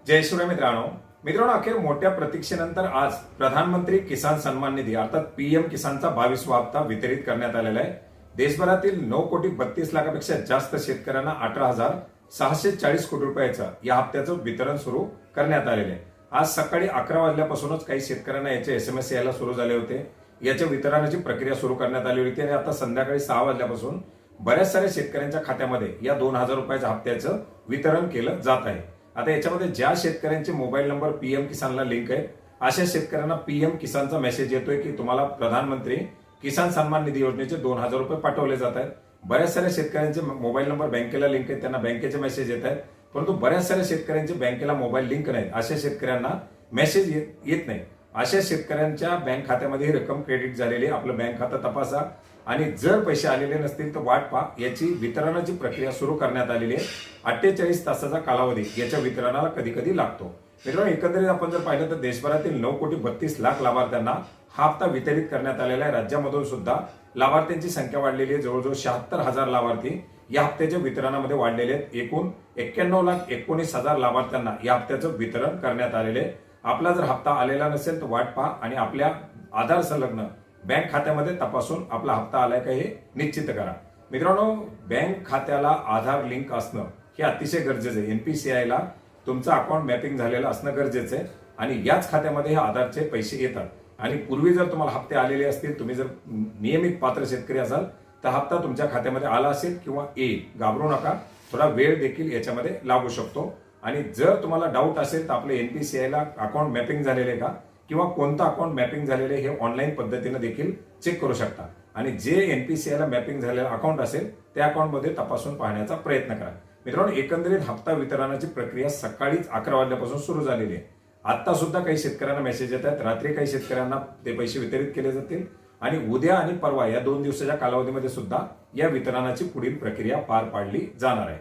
जय श्री मित्रांनो अखेर मोठ्या प्रतीक्षेनंतर आज प्रधानमंत्री किसान सन्मान निधी अर्थात पीएम किसानचा 22वा हप्ता वितरित करण्यात आलेला आहे। देशभरातील 9,32,00,000पेक्षा जास्त शेतकऱ्यांना 18,640 कोटी रुपयाचं या हप्त्याचं वितरण सुरू करण्यात आलेले आहे। आज सकाळी 11 वाजल्यापासूनच काही शेतकऱ्यांना याचे एसएमएस यायला सुरू झाले होते। याच्या वितरणाची प्रक्रिया सुरू करण्यात आली होती आणि आता संध्याकाळी 6 वाजल्यापासून बऱ्याच साऱ्या शेतकऱ्यांच्या खात्यामध्ये या 2,000 रुपयाच्या हप्त्याचं वितरण केलं जात आहे। आता याच्यामध्ये ज्या शेतकऱ्यांचे मोबाईल नंबर पीएम किसानला लिंक आहे अशा शेतकऱ्यांना पीएम किसानचा मेसेज येतोय की तुम्हाला प्रधानमंत्री किसान सन्मान निधी योजनेचे 2,000 रुपये पाठवले जात आहेत। बऱ्याच साऱ्या शेतकऱ्यांचे मोबाईल नंबर बँकेला लिंक आहे, त्यांना बँकेचे मेसेज येत आहेत, परंतु बऱ्याच साऱ्या शेतकऱ्यांचे बँकेला मोबाईल लिंक नाहीत, अशा शेतकऱ्यांना मेसेज येत नाही। अशा शेतकऱ्यांच्या बँक खात्यामध्ये ही रक्कम क्रेडिट झालेली आहे। आपलं बँक खातं तपासा आणि जर पैसे आलेले नसतील तर वाट पहा। याची वितरणाची प्रक्रिया सुरू करण्यात आलेली आहे। 48 तासाचा कालावधी याच्या वितरणाला कधी कधी लागतो। मित्रांनो, एकंदरीत आपण जर पाहिलं तर देशभरातील 9,32,00,000 लाभार्थ्यांना हा हप्ता वितरित करण्यात आलेला आहे। राज्यामधून सुद्धा लाभार्थ्यांची संख्या वाढलेली आहे। जवळजवळ 76,000 लाभार्थी या हप्त्याच्या वितरणामध्ये वाढलेले आहेत। एकूण 91,19,000 लाभार्थ्यांना या हप्त्याचं वितरण करण्यात आलेले आहे। आपला जर हप्ता आलेला नसेल तर वाट पहा आणि आपल्या आधार संलग्न बँक खात्यामध्ये तपासून आपला हप्ता आलाय का हे निश्चित करा। मित्रांनो, बँक खात्याला आधार लिंक असणं हे अतिशय गरजेचं आहे। एनपीसीआय ला तुमचं अकाउंट मॅपिंग झालेलं असणं गरजेचं आहे आणि याच खात्यामध्ये हे आधारचे पैसे येतात। आणि पूर्वी जर तुम्हाला हप्ते आलेले असतील, तुम्ही जर नियमित पात्र शेतकरी असाल तर हप्ता तुमच्या खात्यामध्ये आला असेल किंवा येईल, घाबरू नका, थोडा वेळ देखील याच्यामध्ये लागू शकतो। आणि जर तुम्हाला डाऊट असेल तर आपले एनपीसीआय ला अकाउंट मॅपिंग झालेले का किंवा कोणतं अकाउंट मॅपिंग झालेले हे ऑनलाईन पद्धतीने देखील चेक करू शकता। आणि जे एनपीसीआय ला मॅपिंग झालेलं अकाउंट असेल त्या अकाउंटमध्ये तपासून पाहण्याचा प्रयत्न करा। मित्रांनो, एकंदरीत हप्ता वितरणाची प्रक्रिया सकाळीच 11 वाजल्यापासून सुरू झालेली आहे। आता सुद्धा काही शेतकऱ्यांना मेसेज येत आहेत, रात्री काही शेतकऱ्यांना ते पैसे वितरित केले जातील आणि उद्या आणि परवा या 2 दिवसाच्या कालावधीमध्ये सुद्धा या वितरणाची पुढील प्रक्रिया पार पाडली जाणार आहे।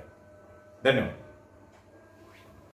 धन्यवाद।